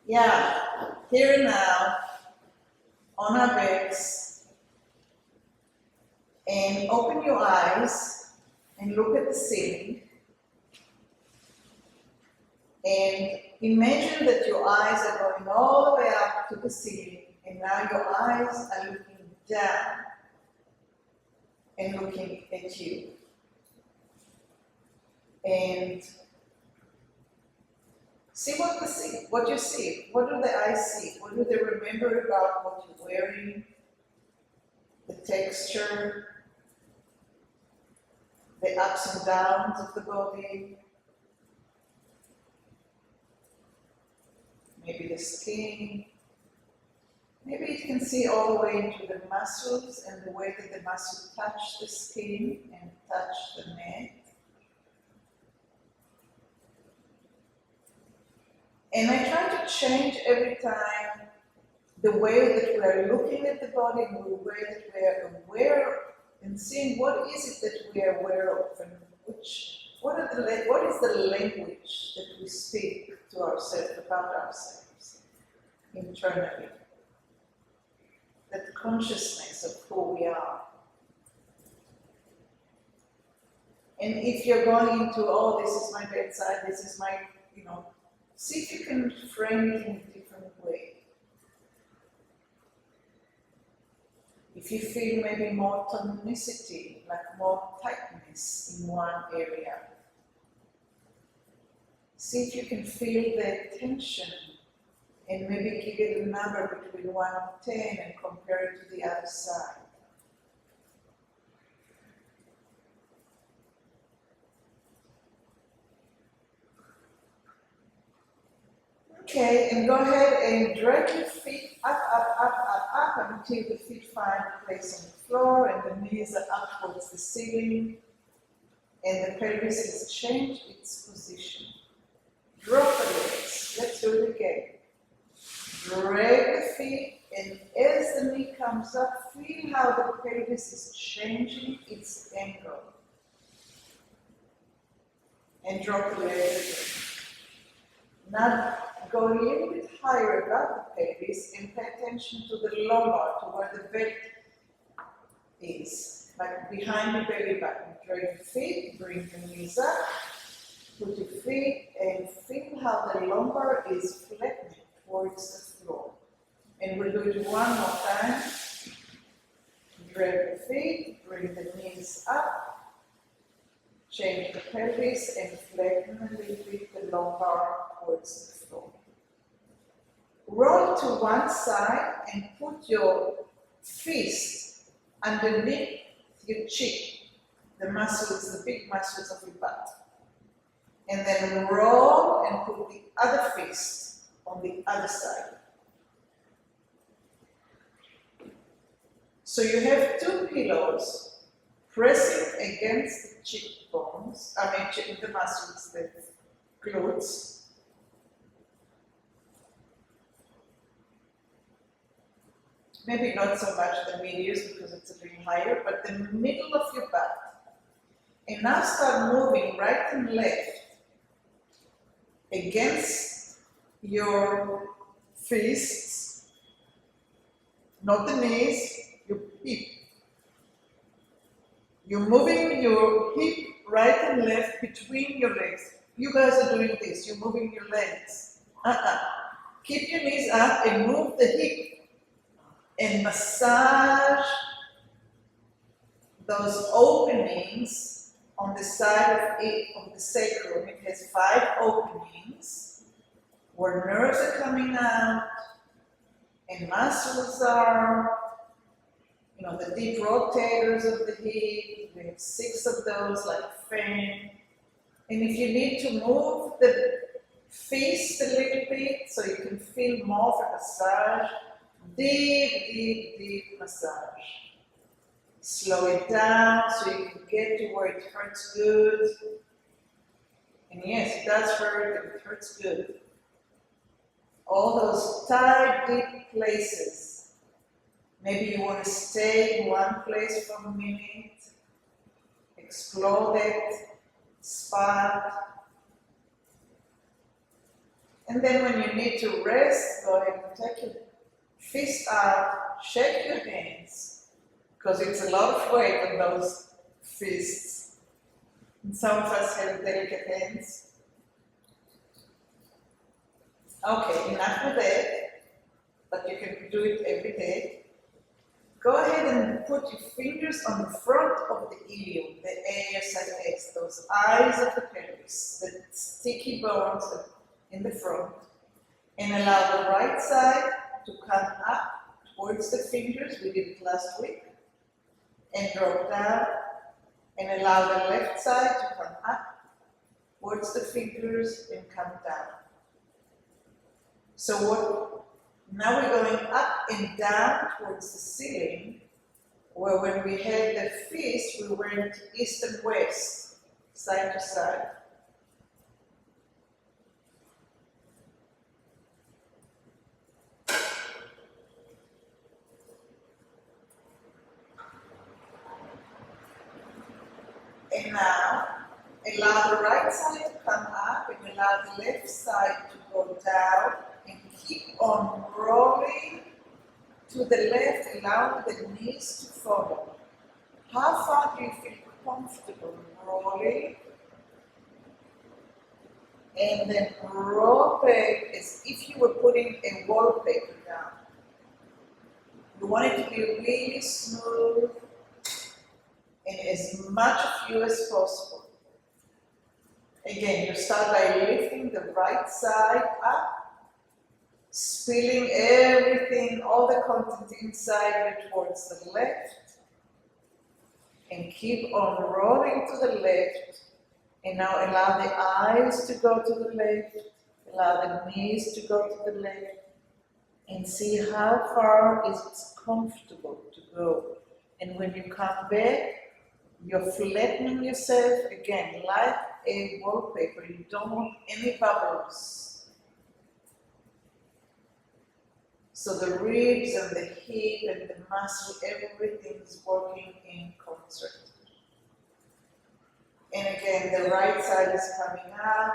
Yeah, here and now, on our beds, and open your eyes and look at the ceiling. And imagine that your eyes are going all the way up to the ceiling, and now your eyes are looking down and looking at you. And see what you see. What do the eyes see? What do they remember about what you're wearing? The texture, the ups and downs of the body, maybe the skin. Maybe it can see all the way into the muscles and the way that the muscles touch the skin and touch the neck. And I try to change every time the way that we are looking at the body and the way that we are aware and seeing what is it that we are aware of and what is the language that we speak to ourselves, about ourselves, internally. That consciousness of who we are. And if you're going into, oh, this is my bedside, this is my, see if you can frame it in a different way. If you feel maybe more tonicity, like more tightness in one area, see if you can feel the tension and maybe give it a number between 1 and 10 and compare it to the other side. Okay, and go ahead and drag your feet up until the feet find a place on the floor and the knees are up towards the ceiling and the pelvis has changed its position. Drop the legs. Let's do it again. Drag the feet, and as the knee comes up, feel how the pelvis is changing its angle. And drop the legs again. Now go a little bit higher above the pelvis and pay attention to the lumbar, to where the belt is, like behind the belly button. Drag your feet, bring the knees up, put your feet, and feel how the lumbar is flattening towards the floor. And we'll do it one more time. Drag the feet, bring the knees up, change the pelvis, and flatten a little bit the lumbar towards the floor. Roll to one side and put your fist underneath your cheek, the muscles, the big muscles of your butt. And then roll and put the other fist on the other side. So you have two pillows pressing against the cheekbones, the muscles, the glutes. Maybe not so much the medius because it's a little higher, but the middle of your butt. And now start moving right and left against your fists, not the knees, your hip. You're moving your hip right and left between your legs. You guys are doing this, you're moving your legs. Keep your knees up and move the hip. And massage those openings on the side of the sacrum. It has 5 openings where nerves are coming out and muscles are, the deep rotators of the hip. We have 6 of those, like a fan. And if you need to move the fist a little bit so you can feel more of a massage, deep massage. Slow it down so you can get to where it hurts good. And yes, it does hurt, and it hurts good. All those tight, deep places. Maybe you want to stay in one place for a minute, explore that spot, And then when you need to rest, go ahead and take your fist out, shake your hands, because it's a lot of weight on those fists. And some of us have delicate hands. Okay, enough with that, but you can do it every day. Go ahead and put your fingers on the front of the ilium, the ASIS, those eyes of the pelvis, the sticky bones in the front, and allow the right side to come up towards the fingers, we did it last week, and drop down, and allow the left side to come up towards the fingers and come down. So now we're going up and down towards the ceiling, where when we had the fist, we went east and west, side to side. And now, allow the right side to come up and allow the left side to go down, and keep on rolling to the left, allowing the knees to follow. How far do you feel comfortable rolling? And then roll back as if you were putting a wallpaper down. You want it to be really smooth and as much of you as possible. Again, you start by lifting the right side up, spilling everything, all the content inside you towards the left, and keep on rolling to the left. And now allow the eyes to go to the left, allow the knees to go to the left, and see how far is it comfortable to go. And when you come back, you're flattening yourself again like a wallpaper. You don't want any bubbles. So the ribs and the hip and the muscle, everything is working in concert. And again, the right side is coming up,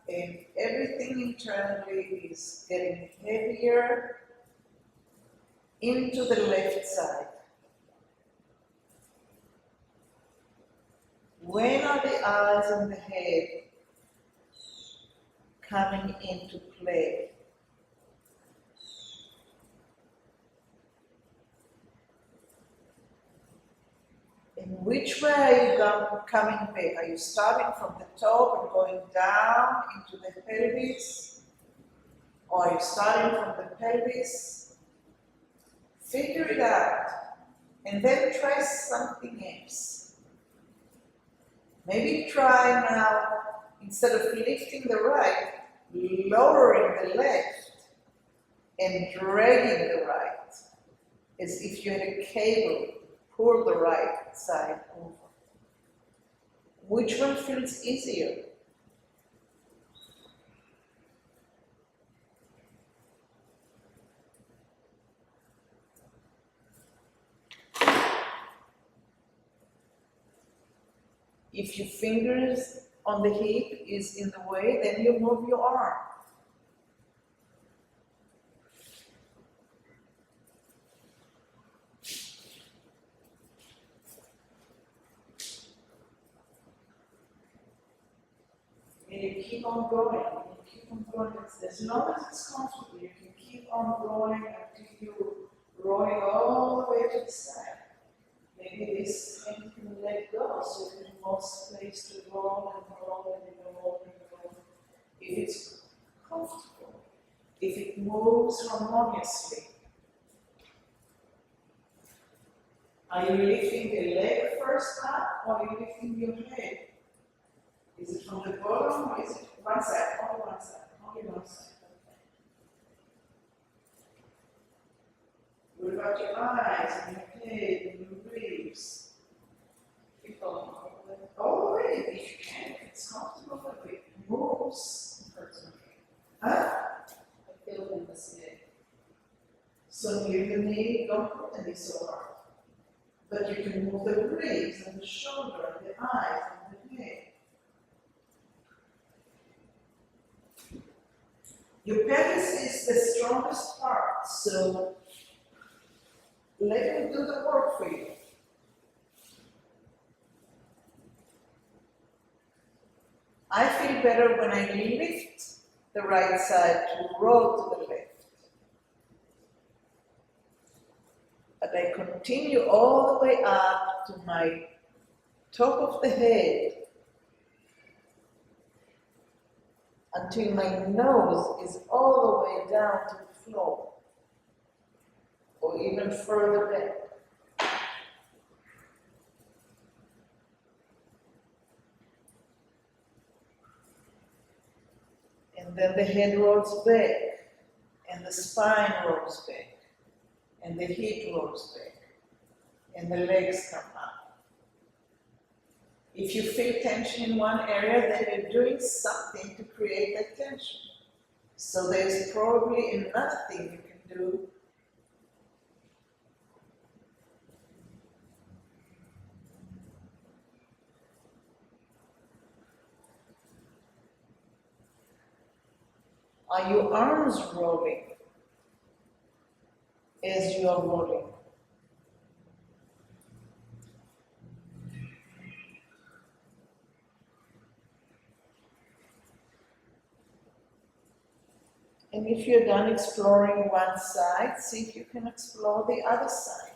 and everything internally is getting heavier into the left side. When are the eyes and the head coming into play? In which way are you coming back? Are you starting from the top and going down into the pelvis? Or are you starting from the pelvis? Figure it out. And then try something else. Maybe try now, instead of lifting the right, lowering the left and dragging the right, as if you had a cable. Pull the right side over. Which one feels easier? If your fingers on the hip is in the way, then you move your arm. And you keep on going, you keep on going. As long as it's comfortable, you can keep on rolling until you're rolling all the way to the side. Maybe this hand can let go, so you have more space to roll and roll and roll and roll. If it's comfortable, if it moves harmoniously. Are you lifting the leg first up, or are you lifting your head? Is it from the bottom, or is it one side? Only one side. Only one side. What about your eyes and your head and your ribs? Keep on all the way, if you can, if it's comfortable, if it moves. Huh? I feel in the neck. So near the knee, don't put the knee so hard. But you can move the ribs and the shoulder and the eyes and the head. Your pelvis is the strongest part, so let it do the work for you. I feel better when I lift the right side to roll to the left. But I continue all the way up to my top of the head until my nose is all the way down to the floor, or even further back. And then the head rolls back, and the spine rolls back, and the hip rolls back, and the legs come up. If you feel tension in one area, then you're doing something to create that tension. So there's probably another thing you can do. Are your arms rolling as you are rolling? And if you're done exploring one side, see if you can explore the other side.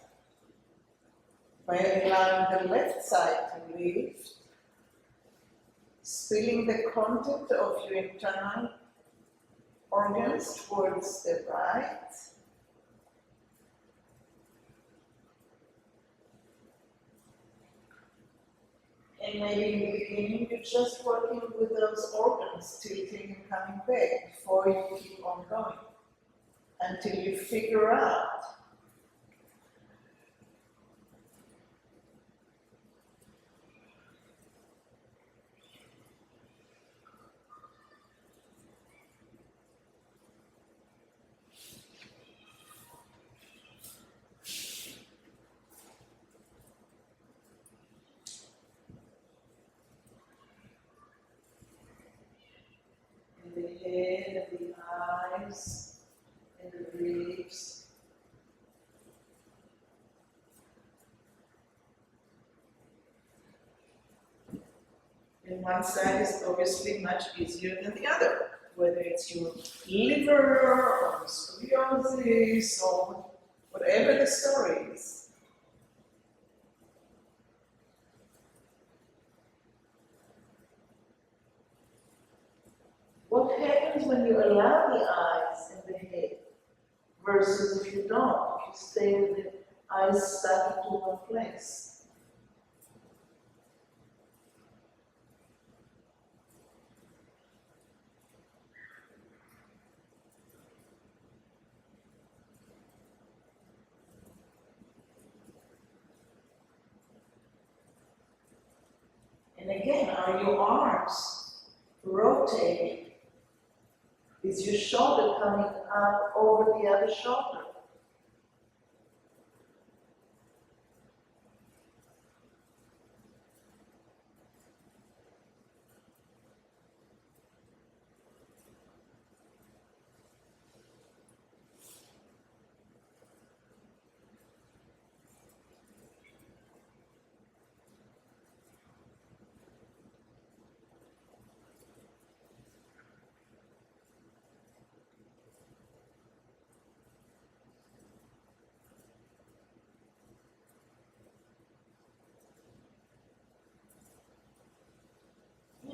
By allowing the left side to lift, spilling the content of your internal organs towards the right. And maybe in the beginning you're just working with those organs, tilting and coming back before you keep on going, until you figure out the head and the eyes and the ribs. And one side is obviously much easier than the other, whether it's your liver or scoliosis or whatever the story is. What happens when you allow the eyes and the head versus if you don't, if you stay with the eyes stuck into one place? And again, are your arms rotating? Is your shoulder coming up over the other shoulder?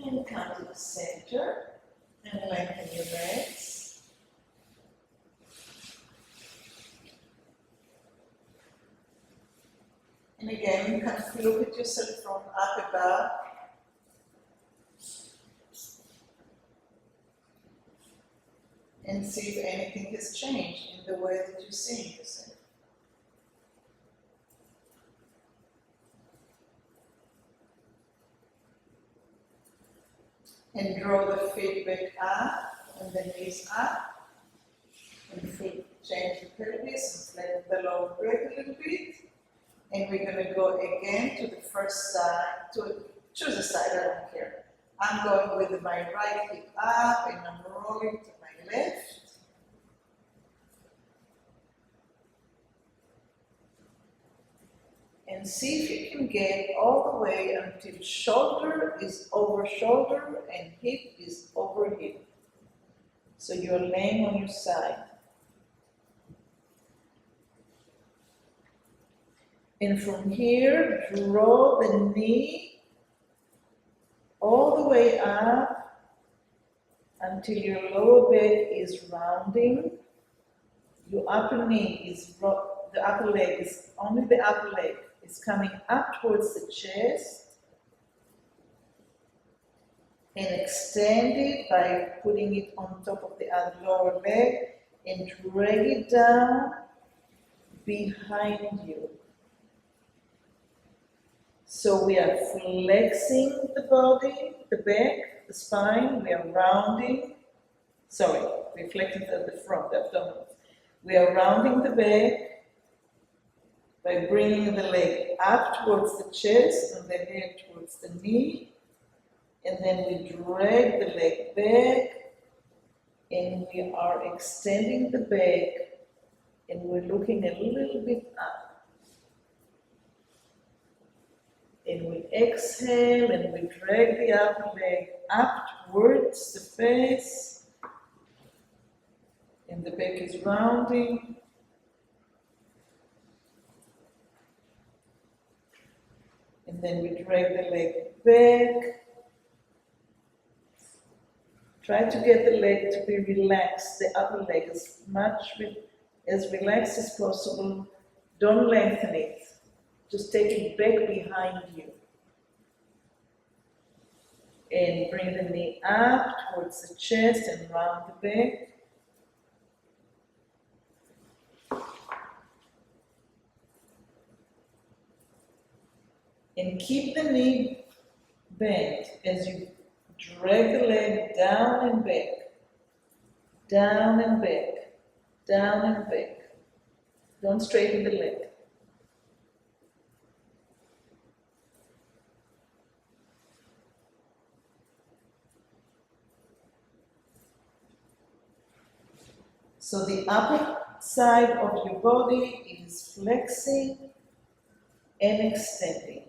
And come to the center and lengthen your legs. And again, you can look at yourself from up above. And see if anything has changed in the way that you're seeing yourself. And draw the feet back up and the knees up. And change the pelvis and flatten the lower back a little bit. And we're going to go again to the first side, choose a side, I don't care. I'm going with my right hip up and I'm rolling to my left. And see if you can get all the way until shoulder is over shoulder and hip is over hip. So you're laying on your side. And from here, draw the knee all the way up until your lower back is rounding. Your upper knee is, the upper leg is, only the upper leg is coming up towards the chest. And extend it by putting it on top of the other lower leg and drag it down behind you. So we are flexing the body, the back, the spine, we are rounding, we're flexing the front, the abdominals. We are rounding the back by bringing the leg up towards the chest and the head towards the knee. And then we drag the leg back and we are extending the back and we're looking a little bit up. And we exhale and we drag the upper leg up towards the face. And the back is rounding. And then we drag the leg back. Try to get the leg to be relaxed, the upper leg as relaxed as possible. Don't lengthen it. Just take it back behind you. And bring the knee up towards the chest and round the back. And keep the knee bent as you drag the leg down and back, down and back, down and back. Don't straighten the leg. So the upper side of your body is flexing and extending.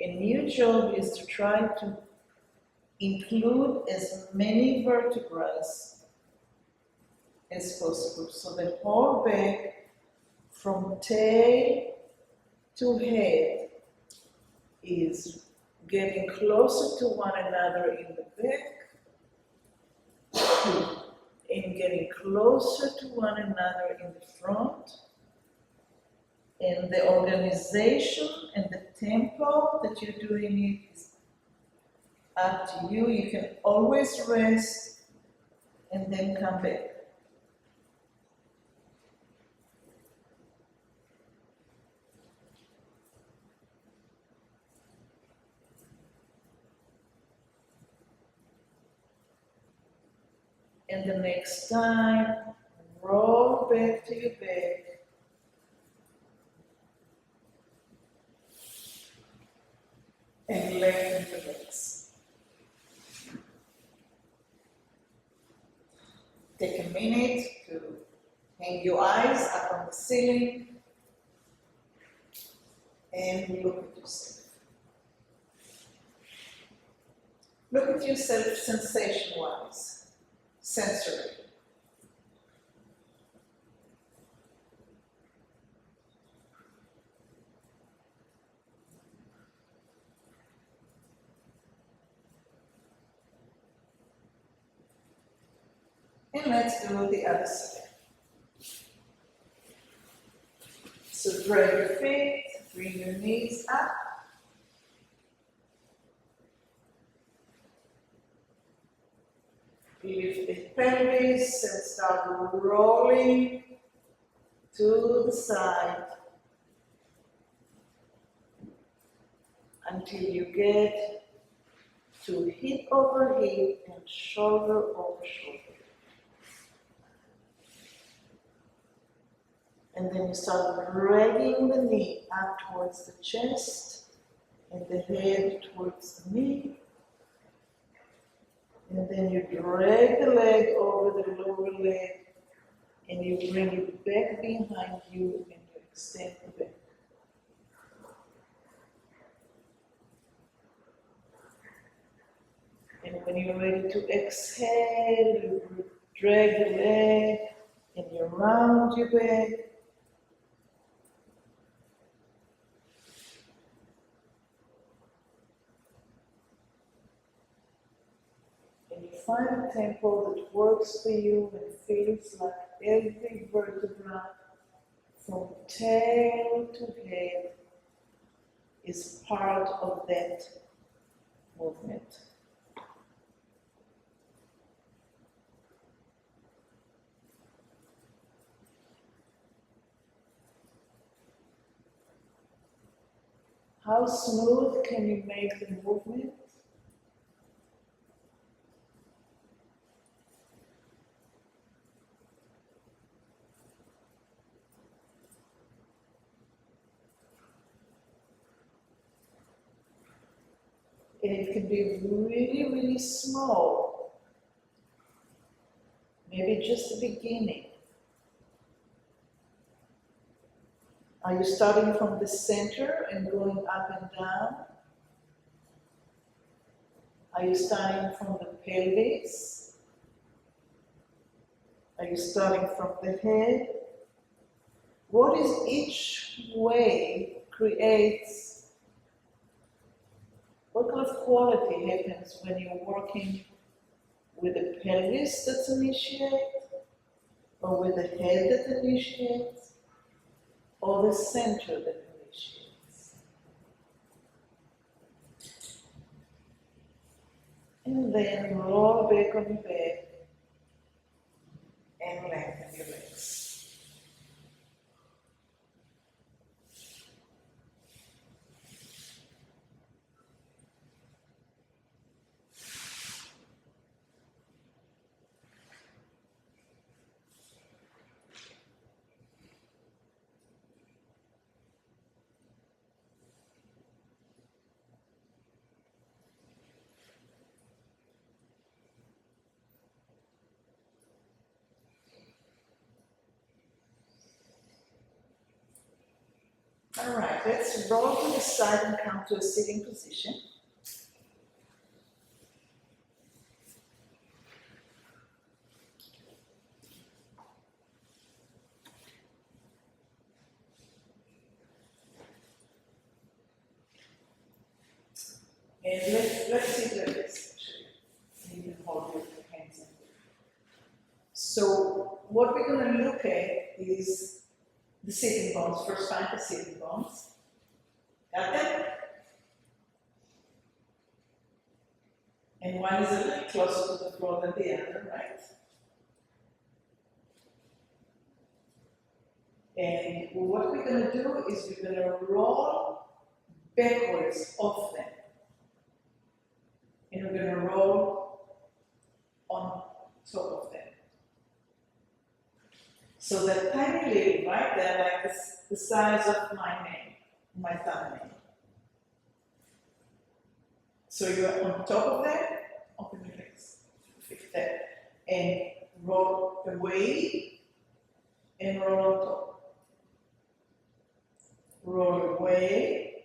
And your job is to try to include as many vertebrae as possible. So the whole back, from tail to head, is getting closer to one another in the back and getting closer to one another in the front. And the organization and the tempo that you're doing it is up to you. You can always rest and then come back. And the next time, roll back to your back. And lengthen the legs. Take a minute to hang your eyes up on the ceiling and look at yourself. Look at yourself sensation-wise, sensory. And let's do the other side. So drag your feet, bring your knees up. Lift the pelvis and start rolling to the side until you get to hip over hip and shoulder over shoulder. And then you start dragging the knee up towards the chest and the head towards the knee. And then you drag the leg over the lower leg and you bring it back behind you and you extend the back. And when you're ready to exhale, you drag the leg and you round your back. And you find a tempo that works for you and feels like every vertebra from tail to head is part of that movement. How smooth can you make the movement? And it can be really, really small. Maybe just the beginning. Are you starting from the center and going up and down? Are you starting from the pelvis? Are you starting from the head? What is each way creates? What kind of quality happens when you're working with the pelvis that's initiated, or with the head that initiates, or the center that initiates? And then roll back on your back and lengthen your legs. All right, let's roll to the side and come to a sitting position. And let's sit like this, actually. You can hold your hands in. So what we're going to look at is the sitting bones. First, find the sitting bones. Got them? And one is a little closer to the floor than the other, right? And what we're going to do is we're going to roll backwards off them. And we're going to roll on top of them. So that tiny little, right? They're like the size of my name, my thumbnail. So you're on top of that, open your legs, fix that, and roll away, and roll on top. Roll away,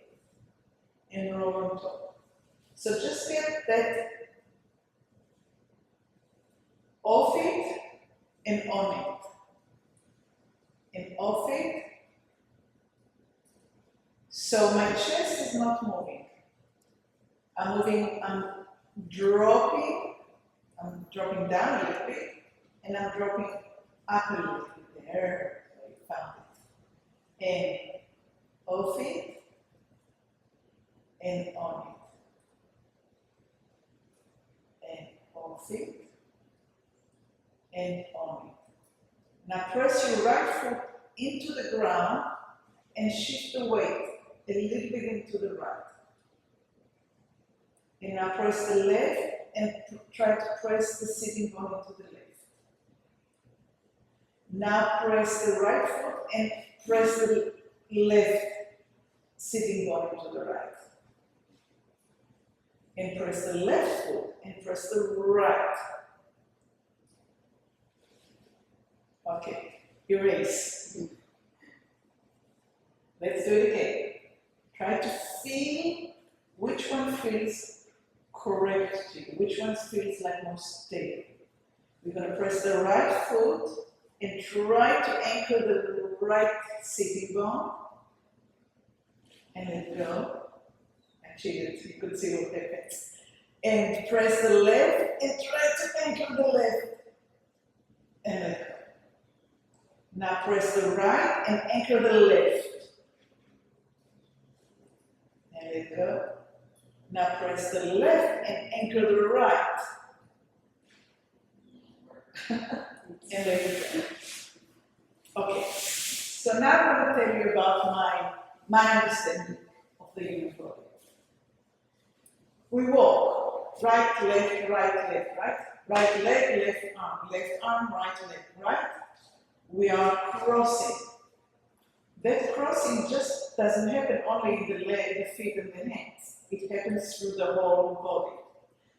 and roll on top. So just get that off it, and on it. And off it. So my chest is not moving. I'm dropping down a little bit, and I'm dropping up a little bit. There, so you found it. And off it, and on it. And off it, and on it. Now press your right foot into the ground and shift the weight a little bit into the right. And now press the left and try to press the sitting bone into the left. Now press the right foot and press the left sitting bone into the right. And press the left foot and press the right. Okay, erase. Let's do it again. Try to feel which one feels correct to you, which one feels like more stable. We're going to press the right foot and try to anchor the right sitting bone. And let go. Actually, you could see what happens. And press the left and try to anchor the left. And let go. Now press the right and anchor the left. And let go. Now press the left and anchor the right. And let go. Okay. So now I'm going to tell you about my understanding of the human body. We walk right, left, right, left, right. Right leg, left arm, right leg, right. We are crossing. That crossing just doesn't happen only in the leg, the feet, and the hands. It happens through the whole body.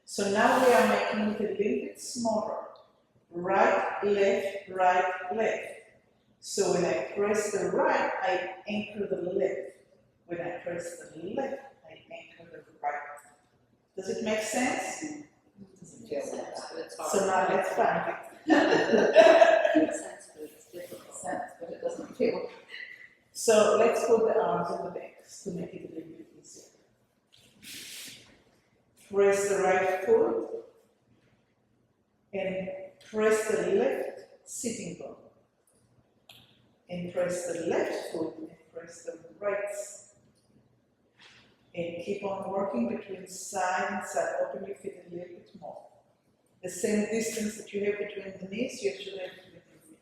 So now we are making it a little bit smaller. Right, left. So when I press the right, I anchor the left. When I press the left, I anchor the right. Does it make sense? It doesn't feel like that, but it's hard. So now let's find it. It makes sense, but it's difficult. Sense, but it doesn't feel. So let's put the arms on the backs to make it a little bit easier. Press the right foot and press the left sitting bone. And press the left foot and press the right. And keep on working between side and side. Open your feet a little bit more. The same distance that you have between the knees, you should have between your feet.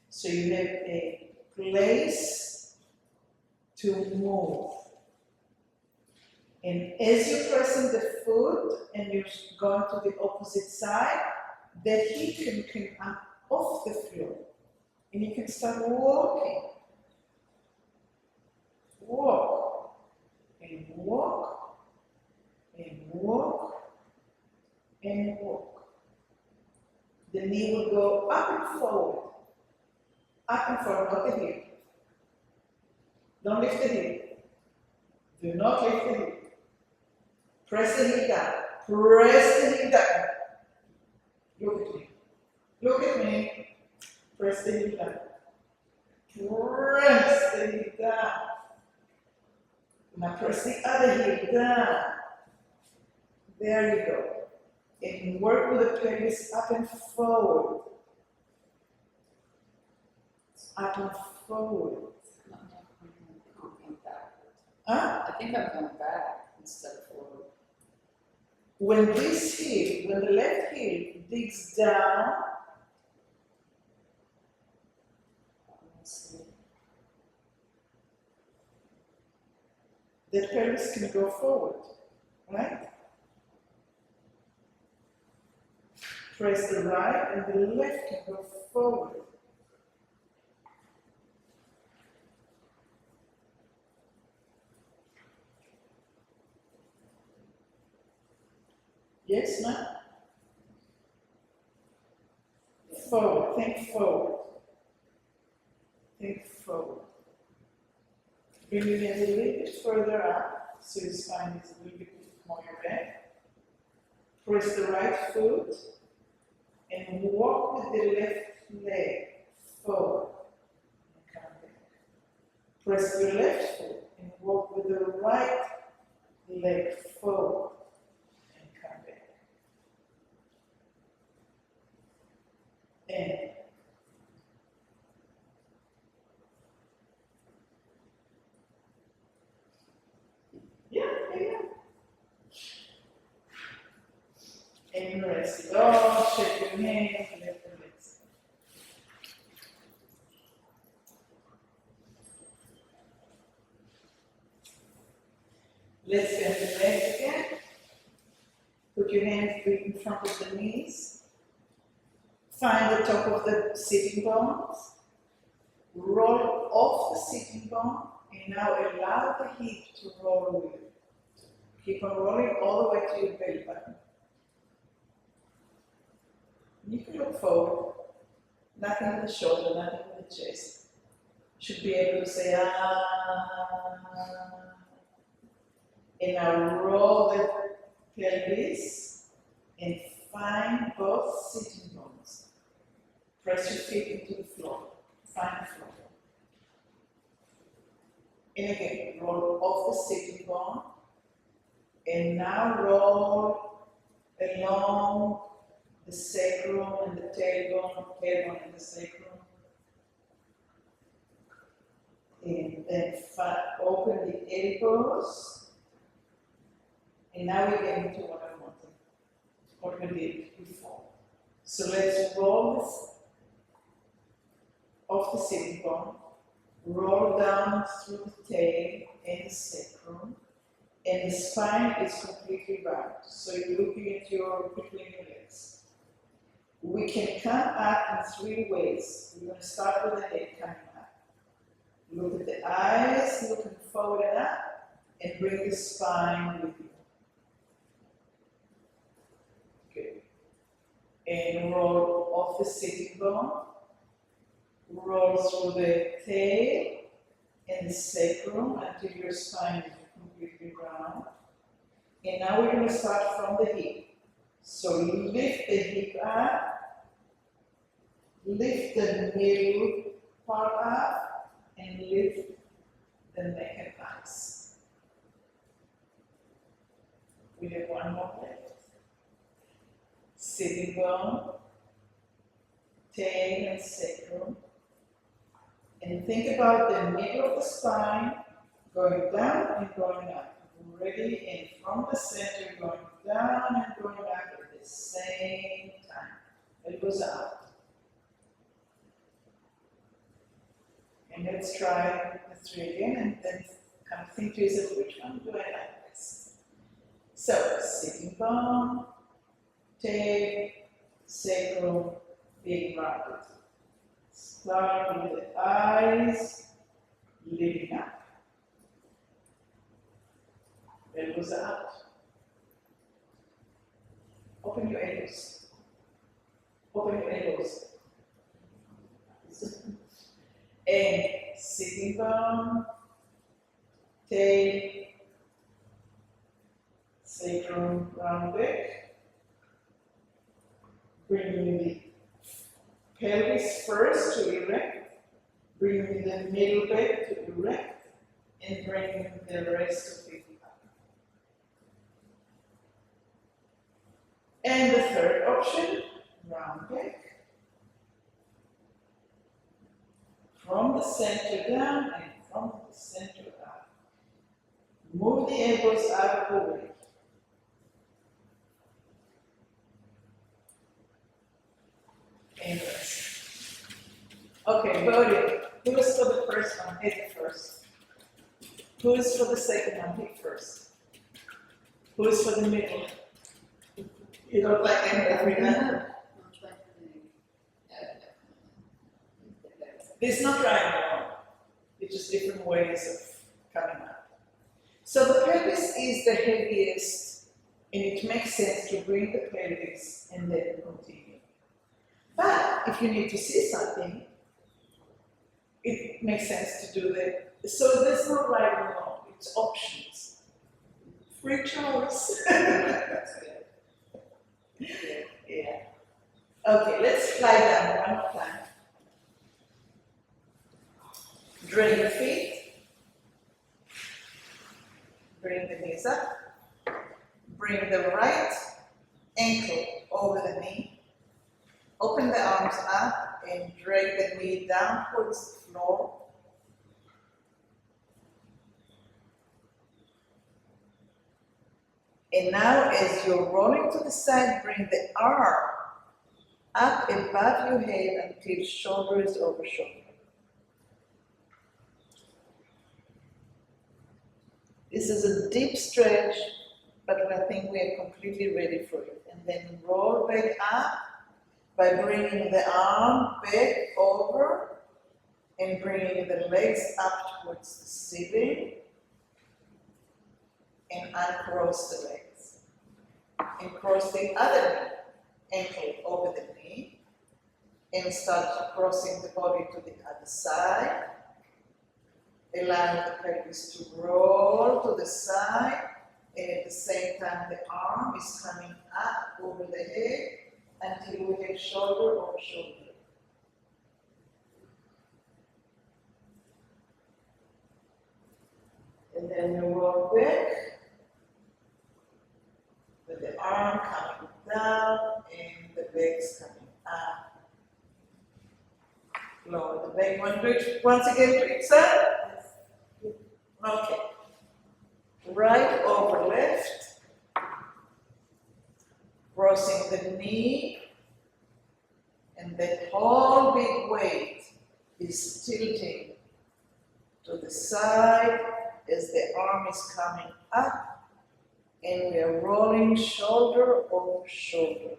So you have a place to move. And as you're pressing the foot and you're going to the opposite side, that heat can come off the floor. And you can start walking. Walk. And walk. And walk. And walk. The knee will go up and forward. Up and forward, not the hip. Don't lift the hip. Do not lift the hip. Press the hip down. Press the hip down. Look at me. Look at me. Press the hip down. Press the hip down. Now press the other hip down. There you go. And work with the pelvis up and forward. Up and forward. I'm going backwards. Huh? I think I'm going back instead of forward. When this heel, when the left heel digs down, the pelvis can go forward, right? Press the right and the left can go forward. Yes, no? Forward, think forward. Think forward. Bring your hands a little bit further up, so your spine is a little bit more erect. Press the right foot and walk with the left leg forward and come back. Press your left foot and walk with the right leg forward and come back. And yeah. And rest it off, shake your hands, lift the legs. Let's bend the legs again. Put your hands in front of the knees. Find the top of the sitting bones, roll off the sitting bone, and now allow the hip to roll with it. Keep on rolling all the way to your belly button. You can look forward, nothing with the shoulder, nothing with the chest. Should be able to say ah, and now roll the pelvis and find both sitting bones. Press your feet into the floor. Find the floor. And again, roll off the sitting bone. And now roll along the sacrum and the tailbone and the sacrum. And then open the elbows. And now we get into what I wanted, what we did before. So let's roll this off the sitting bone, roll down through the tail and the sacrum, and the spine is completely round. So you're looking at between your legs. We can come up in 3 ways. We're going to start with the head coming up. Look at the eyes, looking forward and up, and bring the spine with you. Good. And roll off the sitting bone. Roll through the tail and the sacrum until your spine is completely round. And now we're going to start from the hip. So lift the hip up, lift the middle part up, and lift the neck and thighs. We have one more left. Sitting bone, tail and sacrum. And think about the middle of the spine going down and going up. Ready, and from the center going down and going up at the same time. It goes up. And let's try the 3 again, and then kind of think to yourself, which one do I like best? So, sitting bone, tail, sacrum, being rounded. Starting with the eyes, lifting up. Elbows out. Open your elbows. Open your elbows. And sitting bone, tail, sacrum, round back. Bringing the pelvis first to erect, bringing the middle back to erect, and bringing the rest of it up. And the third option, round back. From the center down and from the center up. Move the elbows out of the way. And rest. Okay, voting. Who is for the first one? Hit first. Who is for the second one? Hit first. Who is for the middle? You don't like anything like that? There's no triangle. It's just different ways of coming up. So the pelvis is the heaviest, and it makes sense to bring the pelvis and then continue. But if you need to see something, it makes sense to do that. So there's no right or wrong, it's options. Free choice. That's good. Yeah. Okay, let's lie down one more time. Drain the feet. Bring the knees up. Bring the right ankle over the knee. Open the arms up and drag the knee down towards the floor. And now as you're rolling to the side, bring the arm up above your head until shoulder is over shoulder. This is a deep stretch, but I think we are completely ready for it. And then roll back up by bringing the arm back over and bringing the legs up towards the ceiling and uncross the legs. And cross the other ankle over the knee and start crossing the body to the other side. Allowing the pelvis to roll to the side, and at the same time the arm is coming up over the head until we have shoulder over shoulder. And then we roll back with the arm coming down and the legs coming up. Lower the back. Want to do it once again, Teresa? Okay. Right over left. Crossing the knee. And that whole big weight is tilting to the side as the arm is coming up. And we are rolling shoulder over shoulder.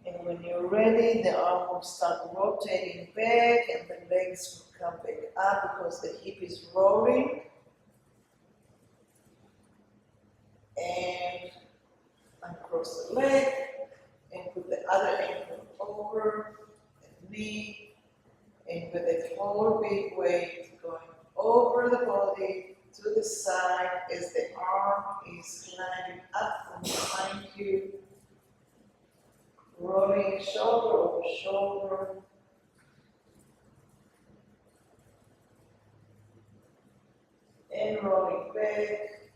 And when you're ready, the arm will start rotating back and the legs will come back up because the hip is rolling. And uncross the leg and put the other ankle over the knee. And with that whole big weight going over the body to the side as the arm is climbing up from behind you. Rolling shoulder over shoulder. And rolling back.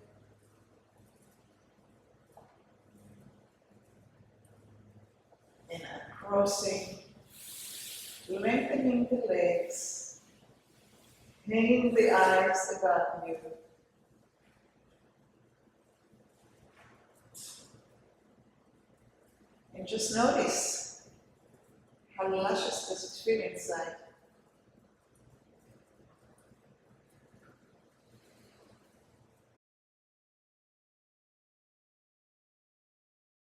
And uncrossing. Lengthening the legs. Hanging the eyes above you. And just notice how luscious does it feel inside.